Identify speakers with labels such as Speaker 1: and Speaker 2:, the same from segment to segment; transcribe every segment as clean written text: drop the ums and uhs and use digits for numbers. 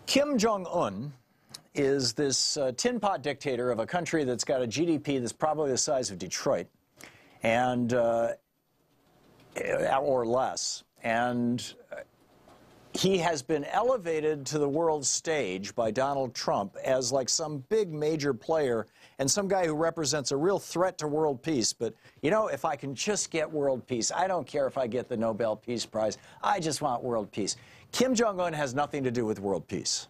Speaker 1: Kim Jong-un is this tin pot dictator of a country that's got a GDP that's probably the size of Detroit, and or less. And he has been elevated to the world stage by Donald Trump as like some big major player and some guy who represents a real threat to world peace. But, you know, if I can just get world peace, I don't care if I get the Nobel Peace Prize. I just want world peace. Kim Jong-un has nothing to do with world peace.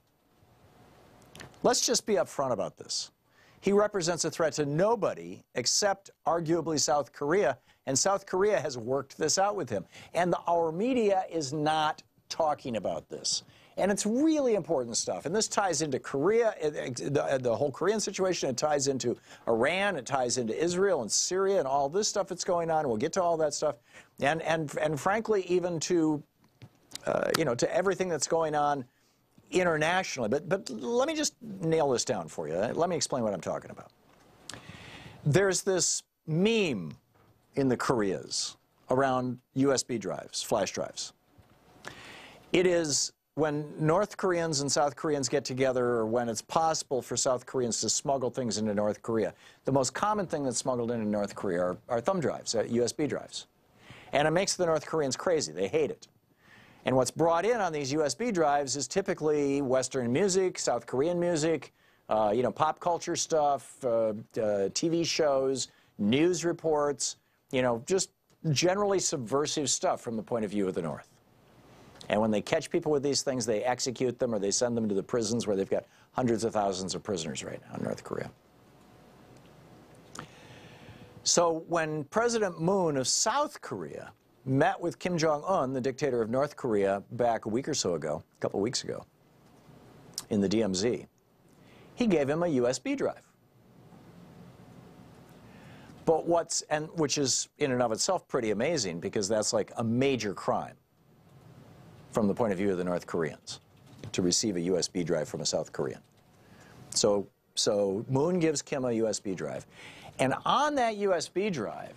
Speaker 1: Let's just be upfront about this. He represents a threat to nobody except arguably South Korea, and South Korea has worked this out with him. And our media is not talking about this. And it's really important stuff. And this ties into Korea, the whole Korean situation. It ties into Iran. It ties into Israel and Syria and all this stuff that's going on. We'll get to all that stuff. And frankly, even to, you know, to everything that's going on internationally. But let me just nail this down for you. Let me explain what I'm talking about. There's this meme in the Koreas around USB drives, flash drives. It is when North Koreans and South Koreans get together, or when it's possible for South Koreans to smuggle things into North Korea. The most common thing that's smuggled into North Korea are thumb drives, USB drives. And it makes the North Koreans crazy. They hate it. And what's brought in on these USB drives is typically Western music, South Korean music, you know, pop culture stuff, TV shows, news reports, you know, just generally subversive stuff from the point of view of the North. And when they catch people with these things, they execute them or they send them to the prisons where they've got hundreds of thousands of prisoners right now in North Korea. So when President Moon of South Korea met with Kim Jong-un, the dictator of North Korea, back a week or so ago, a couple of weeks ago, in the DMZ, he gave him a USB drive. But which is in and of itself pretty amazing, because that's like a major crime from the point of view of the North Koreans, to receive a USB drive from a South Korean. So Moon gives Kim a USB drive. And on that USB drive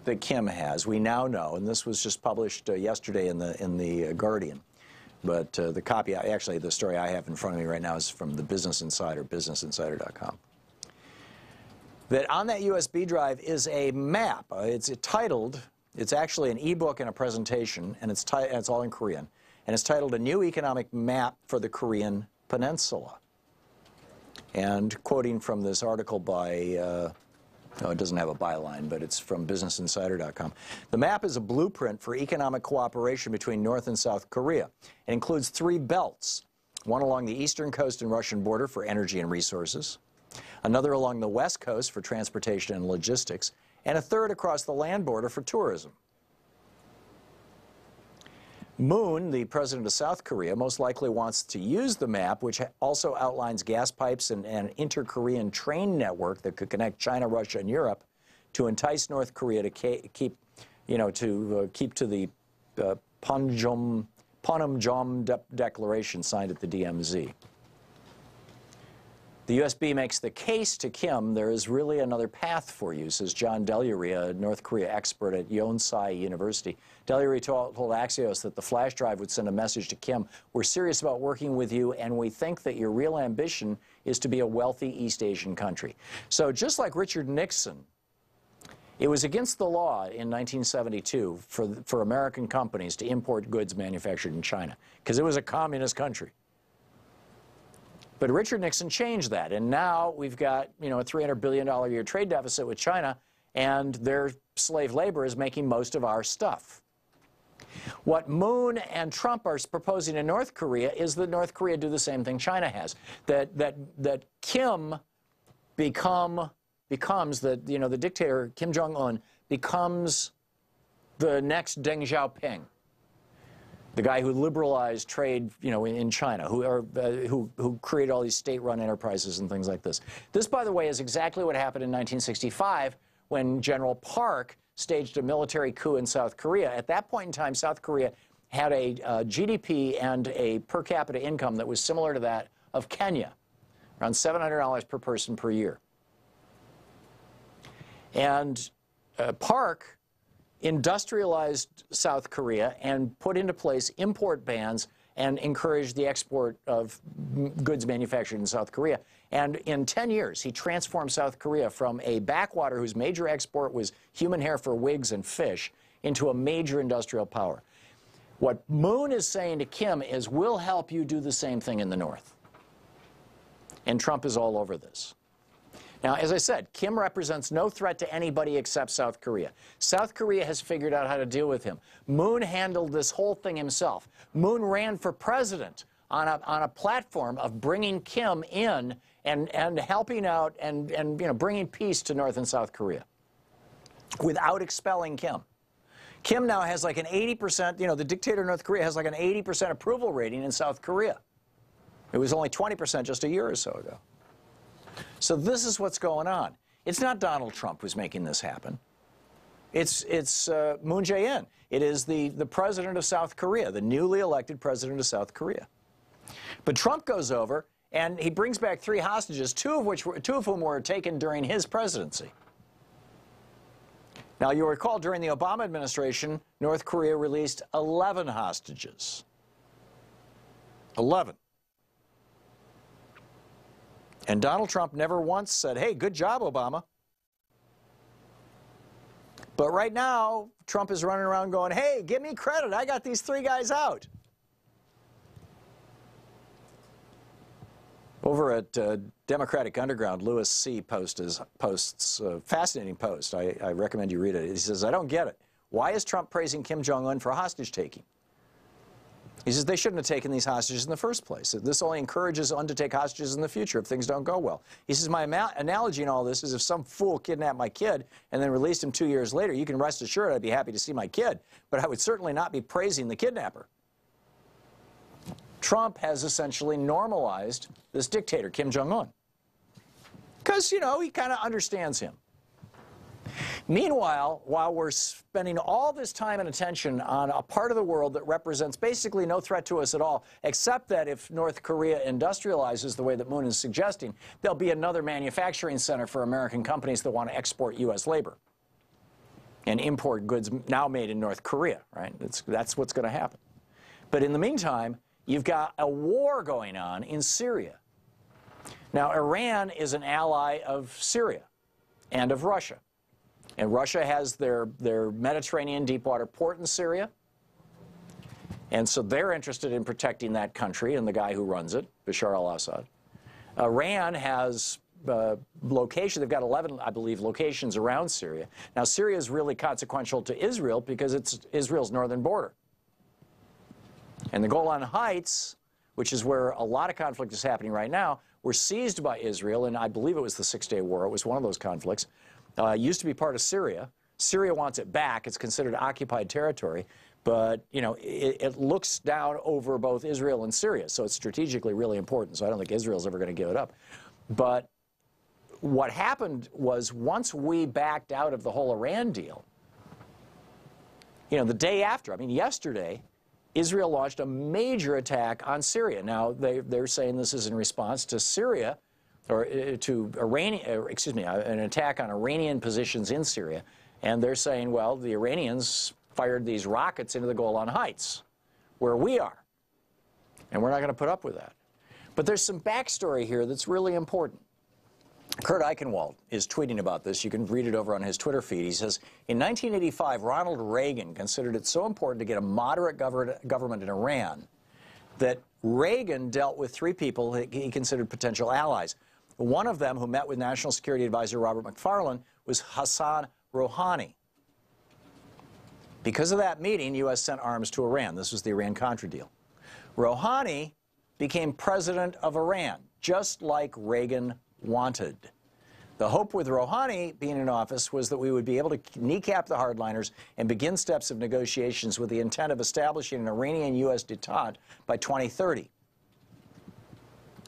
Speaker 1: that Kim has, we now know, and this was just published yesterday in the Guardian, but the copy, actually the story I have in front of me right now is from the Business Insider, businessinsider.com. That on that USB drive is a map. It's titled, it's actually an ebook and a presentation, and it's all in Korean, and it's titled A New Economic Map for the Korean Peninsula. And quoting from this article by, no, it doesn't have a byline, but it's from businessinsider.com. The map is a blueprint for economic cooperation between North and South Korea. It includes 3 belts, one along the eastern coast and Russian border for energy and resources, another along the west coast for transportation and logistics, and a third across the land border for tourism. Moon, the president of South Korea, most likely wants to use the map, which also outlines gas pipes and an inter-Korean train network that could connect China, Russia, and Europe, to entice North Korea to keep, you know, keep to the Panmunjom Declaration signed at the DMZ. The USB makes the case to Kim, there is really another path for you, says John Delury, a North Korea expert at Yonsei University. Delury told Axios that the flash drive would send a message to Kim, we're serious about working with you, and we think that your real ambition is to be a wealthy East Asian country. So just like Richard Nixon, it was against the law in 1972 for American companies to import goods manufactured in China, because it was a communist country. But Richard Nixon changed that, and now we've got, you know, a $300 billion a year trade deficit with China, and their slave labor is making most of our stuff. What Moon and Trump are proposing in North Korea is that North Korea do the same thing China has. That Kim becomes the, you know, the dictator, Kim Jong-un, becomes the next Deng Xiaoping, the guy who liberalized trade, you know, in China, who created all these state-run enterprises and things like this. This, by the way, is exactly what happened in 1965 when General Park staged a military coup in South Korea. At that point in time, South Korea had a GDP and a per capita income that was similar to that of Kenya, around $700 per person per year. And Park industrialized South Korea and put into place import bans and encouraged the export of goods manufactured in South Korea. And in 10 years, he transformed South Korea from a backwater whose major export was human hair for wigs and fish into a major industrial power. What Moon is saying to Kim is, we'll help you do the same thing in the North. And Trump is all over this. Now, as I said, Kim represents no threat to anybody except South Korea. South Korea has figured out how to deal with him. Moon handled this whole thing himself. Moon ran for president on a platform of bringing Kim in and helping out and bringing peace to North and South Korea without expelling Kim. Kim now has like an 80%, the dictator of North Korea has like an 80% approval rating in South Korea. It was only 20% just a year or so ago. So this is what's going on. It's not Donald Trump who's making this happen. It's Moon Jae-in. It is the president of South Korea, the newly elected president of South Korea. But Trump goes over and he brings back 3 hostages, two of whom were taken during his presidency. Now, you'll recall during the Obama administration, North Korea released 11 hostages. 11. And Donald Trump never once said, hey, good job, Obama. But right now, Trump is running around going, hey, give me credit. I got these 3 guys out. Over at Democratic Underground, Louis C. posts a fascinating post. I recommend you read it. He says, I don't get it. Why is Trump praising Kim Jong-un for hostage-taking? He says they shouldn't have taken these hostages in the first place. This only encourages Un to take hostages in the future if things don't go well. He says, my analogy in all this is if some fool kidnapped my kid and then released him 2 years later, you can rest assured I'd be happy to see my kid, but I would certainly not be praising the kidnapper. Trump has essentially normalized this dictator, Kim Jong-un, because, he kind of understands him. Meanwhile, while we're spending all this time and attention on a part of the world that represents basically no threat to us at all, except that if North Korea industrializes the way that Moon is suggesting, there'll be another manufacturing center for American companies that want to export U.S. labor and import goods now made in North Korea, right? That's what's going to happen. But in the meantime, you've got a war going on in Syria. Now, Iran is an ally of Syria and of Russia. And Russia has their Mediterranean deepwater port in Syria. And so they're interested in protecting that country and the guy who runs it, Bashar al-Assad. Iran has location. They've got 11, I believe, locations around Syria. Now, Syria is really consequential to Israel because it's Israel's northern border. And the Golan Heights, which is where a lot of conflict is happening right now, were seized by Israel, and I believe it was the Six-Day War. It was one of those conflicts. Used to be part of Syria. Syria wants it back. It's considered occupied territory. But, it looks down over both Israel and Syria, so it's strategically really important. So I don't think Israel's ever going to give it up. But what happened was once we backed out of the whole Iran deal, the day after, yesterday, Israel launched a major attack on Syria. Now, they're saying this is in response to Syria, or to an attack on Iranian positions in Syria. And they're saying, well, the Iranians fired these rockets into the Golan Heights, where we are. And we're not going to put up with that. But there's some backstory here that's really important. Kurt Eichenwald is tweeting about this. You can read it over on his Twitter feed. He says, in 1985, Ronald Reagan considered it so important to get a moderate government in Iran that Reagan dealt with 3 people he considered potential allies. One of them, who met with National Security Advisor Robert McFarlane, was Hassan Rouhani. Because of that meeting, U.S. sent arms to Iran. This was the Iran-Contra deal. Rouhani became president of Iran, just like Reagan wanted. The hope with Rouhani being in office was that we would be able to kneecap the hardliners and begin steps of negotiations with the intent of establishing an Iranian-U.S. détente by 2030.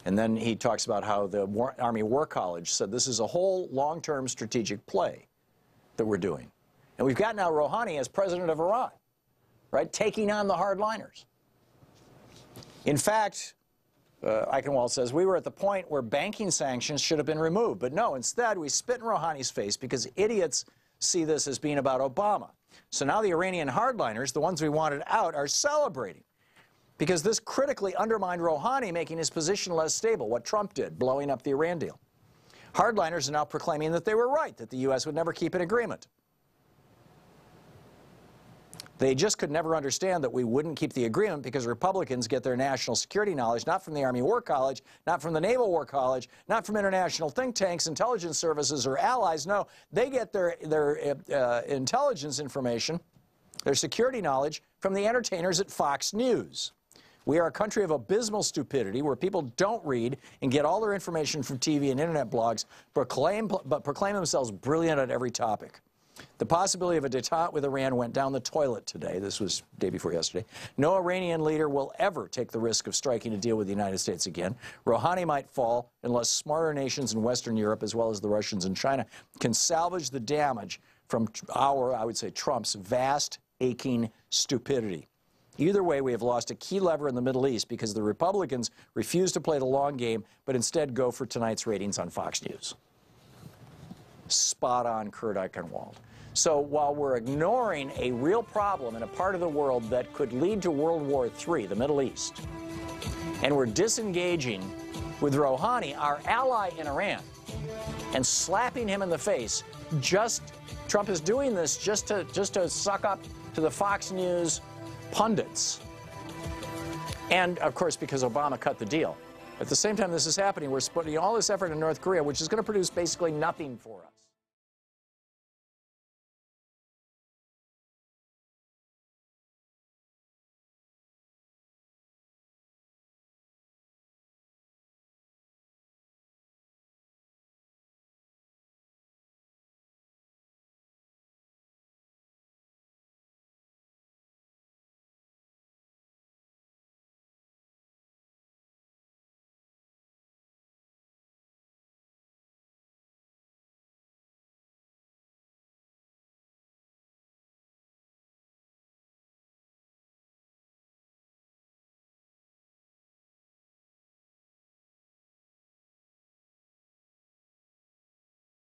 Speaker 1: And then he talks about how the Army War College said this is a whole long-term strategic play that we're doing. And we've got now Rouhani as president of Iran, right, taking on the hardliners. In fact, Eichenwald says, we were at the point where banking sanctions should have been removed. But no, instead, we spit in Rouhani's face because idiots see this as being about Obama. So now the Iranian hardliners, the ones we wanted out, are celebrating because this critically undermined Rouhani, making his position less stable, what Trump did, blowing up the Iran deal. Hardliners are now proclaiming that they were right, that the U.S. would never keep an agreement. They just could never understand that we wouldn't keep the agreement because Republicans get their national security knowledge not from the Army War College, not from the Naval War College, not from international think tanks, intelligence services, or allies. No, they get their intelligence information, their security knowledge, from the entertainers at Fox News. We are a country of abysmal stupidity where people don't read and get all their information from TV and internet blogs, but proclaim themselves brilliant at every topic. The possibility of a détente with Iran went down the toilet today. This was day before yesterday. No Iranian leader will ever take the risk of striking a deal with the United States again. Rouhani might fall unless smarter nations in Western Europe, as well as the Russians and China, can salvage the damage from I would say, Trump's vast, aching stupidity. Either way, we have lost a key lever in the Middle East because the Republicans refuse to play the long game, but instead go for tonight's ratings on Fox News. Spot on, Kurt Eichenwald. So while we're ignoring a real problem in a part of the world that could lead to World War III, the Middle East, and we're disengaging with Rouhani, our ally in Iran, and slapping him in the face, Trump is doing this just to suck up to the Fox News pundits. And, of course, because Obama cut the deal. At the same time this is happening, we're putting all this effort in North Korea, which is going to produce basically nothing for us.